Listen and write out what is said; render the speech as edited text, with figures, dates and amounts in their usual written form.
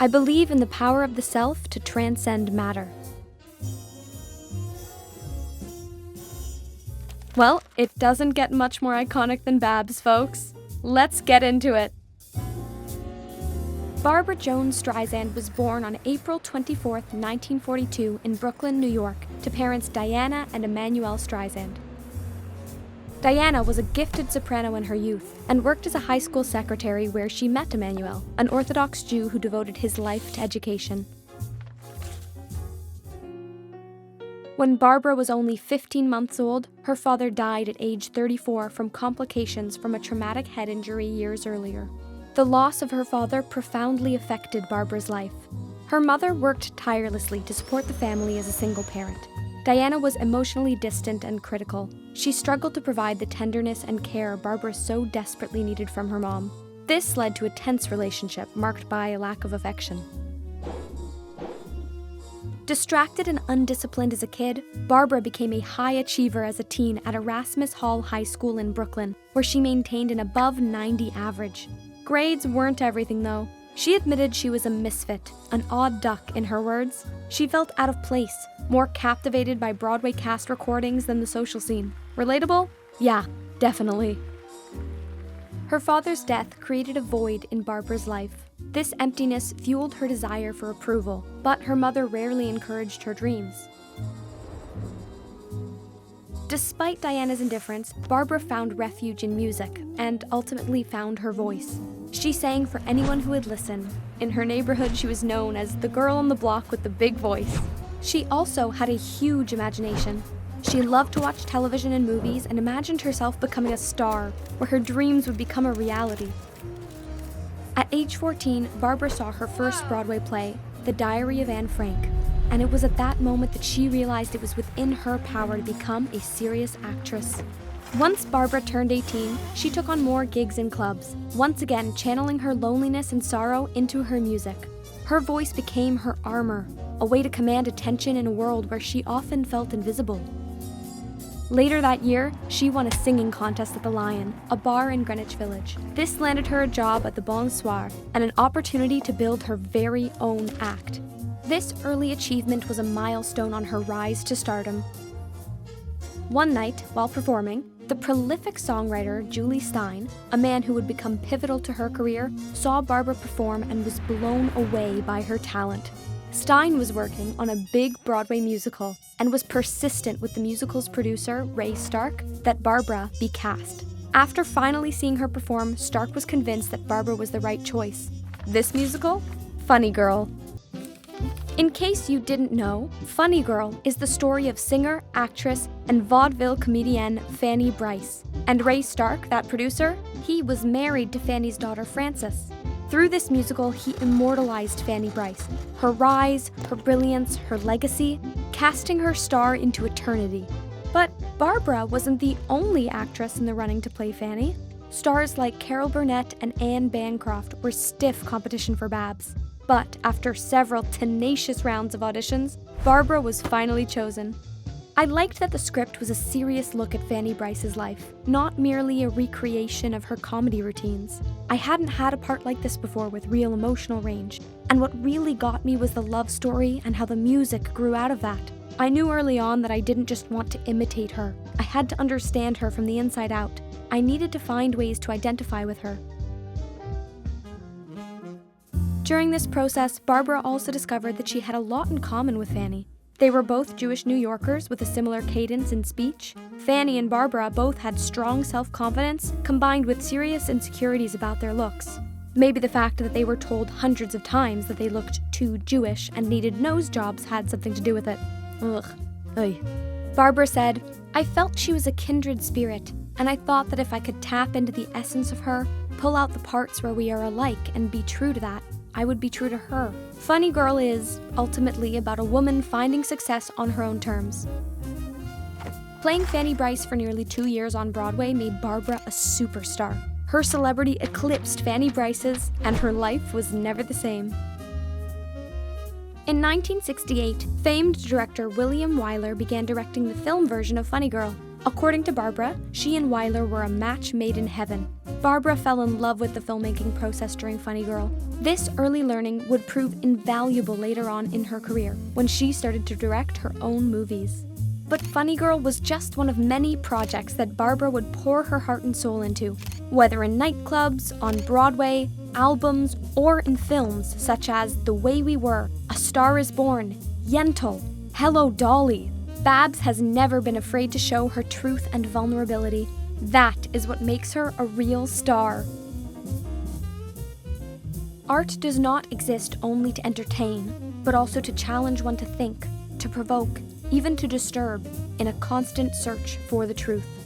I believe in the power of the self to transcend matter. Well, it doesn't get much more iconic than Babs, folks. Let's get into it. Barbra Jones Streisand was born on April 24, 1942 in Brooklyn, New York, to parents Diana and Emanuel Streisand. Diana was a gifted soprano in her youth and worked as a high school secretary where she met Emanuel, an Orthodox Jew who devoted his life to education. When Barbra was only 15 months old, her father died at age 34 from complications from a traumatic head injury years earlier. The loss of her father profoundly affected Barbra's life. Her mother worked tirelessly to support the family as a single parent. Diana was emotionally distant and critical. She struggled to provide the tenderness and care Barbra so desperately needed from her mom. This led to a tense relationship marked by a lack of affection. Distracted and undisciplined as a kid, Barbra became a high achiever as a teen at Erasmus Hall High School in Brooklyn, where she maintained an above 90 average. Grades weren't everything, though. She admitted she was a misfit, an odd duck in her words. She felt out of place, more captivated by Broadway cast recordings than the social scene. Relatable? Yeah, definitely. Her father's death created a void in Barbra's life. This emptiness fueled her desire for approval, but her mother rarely encouraged her dreams. Despite Diana's indifference, Barbra found refuge in music and ultimately found her voice. She sang for anyone who would listen. In her neighborhood, she was known as the girl on the block with the big voice. She also had a huge imagination. She loved to watch television and movies and imagined herself becoming a star, where her dreams would become a reality. At age 14, Barbra saw her first Broadway play, The Diary of Anne Frank, and it was at that moment that she realized it was within her power to become a serious actress. Once Barbra turned 18, she took on more gigs in clubs, once again channeling her loneliness and sorrow into her music. Her voice became her armor, a way to command attention in a world where she often felt invisible. Later that year, she won a singing contest at the Lion, a bar in Greenwich Village. This landed her a job at the Bon Soir and an opportunity to build her very own act. This early achievement was a milestone on her rise to stardom. One night, while performing, the prolific songwriter Julie Stein, a man who would become pivotal to her career, saw Barbra perform and was blown away by her talent. Stein was working on a big Broadway musical and was persistent with the musical's producer, Ray Stark, that Barbra be cast. After finally seeing her perform, Stark was convinced that Barbra was the right choice. This musical? Funny Girl. In case you didn't know, Funny Girl is the story of singer, actress, and vaudeville comedienne Fanny Brice. And Ray Stark, that producer, he was married to Fanny's daughter Frances. Through this musical, he immortalized Fanny Brice, her rise, her brilliance, her legacy, casting her star into eternity. But Barbra wasn't the only actress in the running to play Fanny. Stars like Carol Burnett and Anne Bancroft were stiff competition for Babs. But after several tenacious rounds of auditions, Barbra was finally chosen. I liked that the script was a serious look at Fanny Brice's life, not merely a recreation of her comedy routines. I hadn't had a part like this before with real emotional range, and what really got me was the love story and how the music grew out of that. I knew early on that I didn't just want to imitate her. I had to understand her from the inside out. I needed to find ways to identify with her. During this process, Barbra also discovered that she had a lot in common with Fanny. They were both Jewish New Yorkers with a similar cadence in speech. Fanny and Barbra both had strong self-confidence combined with serious insecurities about their looks. Maybe the fact that they were told hundreds of times that they looked too Jewish and needed nose jobs had something to do with it. Ugh. Oy. Barbra said, "I felt she was a kindred spirit, and I thought that if I could tap into the essence of her, pull out the parts where we are alike and be true to that, I would be true to her." Funny Girl is, ultimately, about a woman finding success on her own terms. Playing Fanny Brice for nearly 2 years on Broadway made Barbra a superstar. Her celebrity eclipsed Fanny Brice's, and her life was never the same. In 1968, famed director William Wyler began directing the film version of Funny Girl. According to Barbra, she and Wyler were a match made in heaven. Barbra fell in love with the filmmaking process during Funny Girl. This early learning would prove invaluable later on in her career, when she started to direct her own movies. But Funny Girl was just one of many projects that Barbra would pour her heart and soul into, whether in nightclubs, on Broadway, albums, or in films such as The Way We Were, A Star Is Born, Yentl, Hello, Dolly. Babs has never been afraid to show her truth and vulnerability. That is what makes her a real star. Art does not exist only to entertain, but also to challenge one to think, to provoke, even to disturb, in a constant search for the truth.